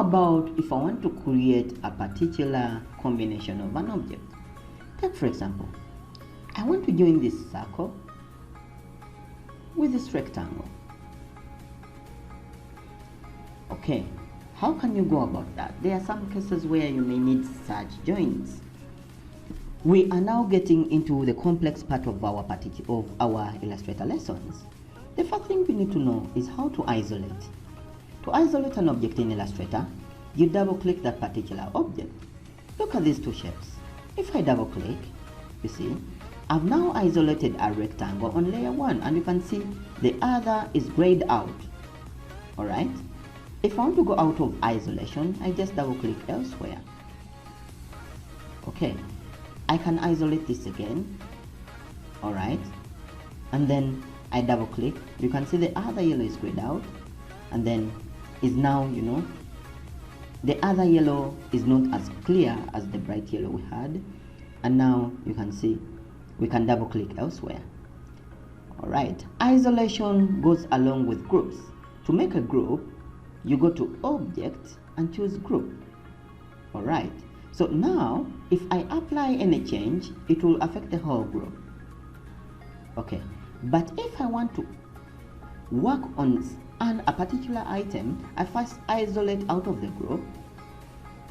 about if I want to create a particular combination of an object? Take for example, I want to join this circle with this rectangle. Okay, how can you go about that? There are some cases where you may need such joins. We are now getting into the complex part of our Illustrator lessons. The first thing we need to know is how to isolate. To isolate an object in Illustrator, you double click that particular object. Look at these two shapes. If I double click, you see, I've now isolated a rectangle on layer 1, and you can see the other is grayed out. Alright? If I want to go out of isolation, I just double click elsewhere. Okay, I can isolate this again. Alright, and then I double click. You can see the other yellow is grayed out, and then is now, the other yellow is not as clear as the bright yellow we had, and now you can see we can double click elsewhere. Alright, isolation goes along with groups. To make a group, you go to Object and choose Group. Alright, so now if I apply any change, it will affect the whole group. Okay, but if I want to work on a particular item, I first isolate out of the group.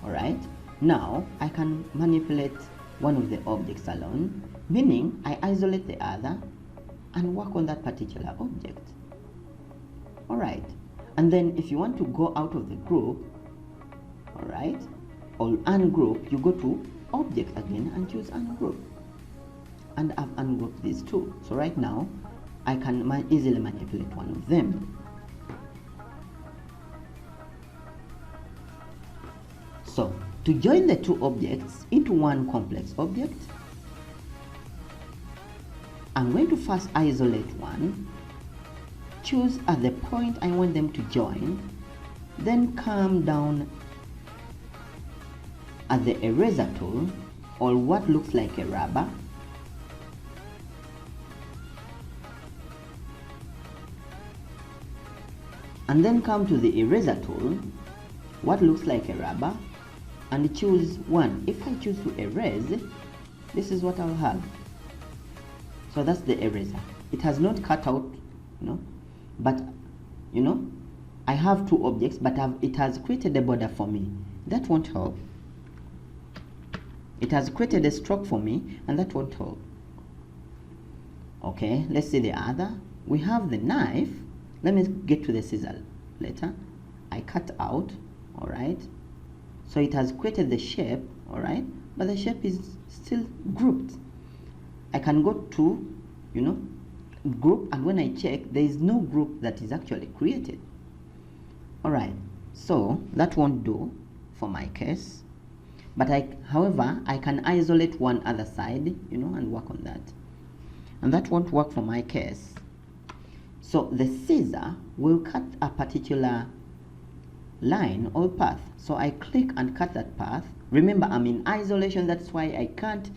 Alright, now I can manipulate one of the objects alone, meaning I isolate the other and work on that particular object. Alright, and then if you want to go out of the group, alright, or ungroup, you go to Object again and choose Ungroup. And I've ungrouped these two. So right now, I can easily manipulate one of them. So, to join the two objects into one complex object, I'm going to first isolate one, choose at the point I want them to join, then come down at the eraser tool, or what looks like a rubber, and then come to the eraser tool, what looks like a rubber, and choose one. If I choose to erase, this is what I'll have. So that's the eraser. It has not cut out, but I have two objects, but it has created a border for me. That won't help. It has created a stroke for me, and that won't help. Okay, let's see the other. We have the knife. Let me get to the scissor later. I cut out, alright. So it has created the shape, alright, but the shape is still grouped. I can go to, group, and when I check, there is no group that is actually created. Alright, so that won't do for my case. But however, I can isolate one other side, and work on that. And that won't work for my case. So the scissor will cut a particular line or path. So I click and cut that path. Remember, I'm in isolation, that's why I can't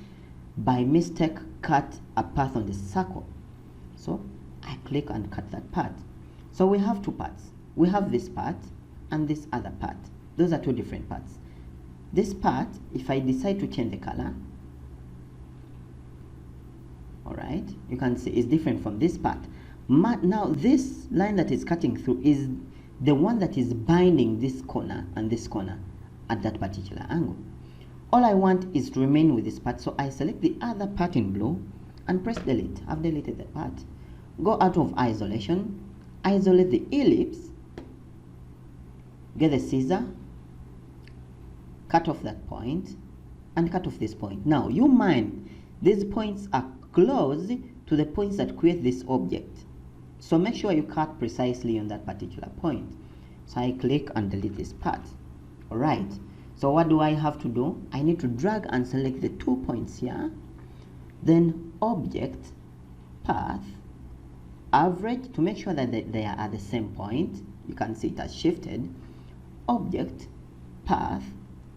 by mistake cut a path on the circle. So I click and cut that part. So we have two parts. We have this part and this other part. Those are two different parts. This part, if I decide to change the color, alright, you can see it's different from this part. Now this line that is cutting through is the one that is binding this corner and this corner at that particular angle. All I want is to remain with this part, so I select the other part in blue and press delete. I've deleted that part. Go out of isolation, isolate the ellipse, get the scissor, cut off that point, and cut off this point. Now, you mind, these points are close to the points that create this object. So make sure you cut precisely on that particular point. So I click and delete this part. Alright, so what do I have to do? I need to drag and select the 2 points here. Then Object, Path, Average, to make sure that they are at the same point. You can see it has shifted. Object, Path,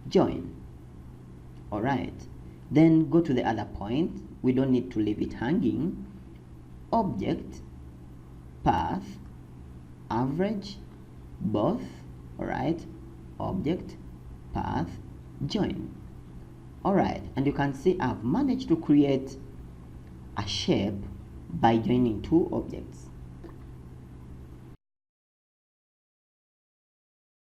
Join. Alright, then go to the other point. We don't need to leave it hanging. Object, Path, Average, both. Alright, object, path, join. Alright, and you can see I've managed to create a shape by joining two objects.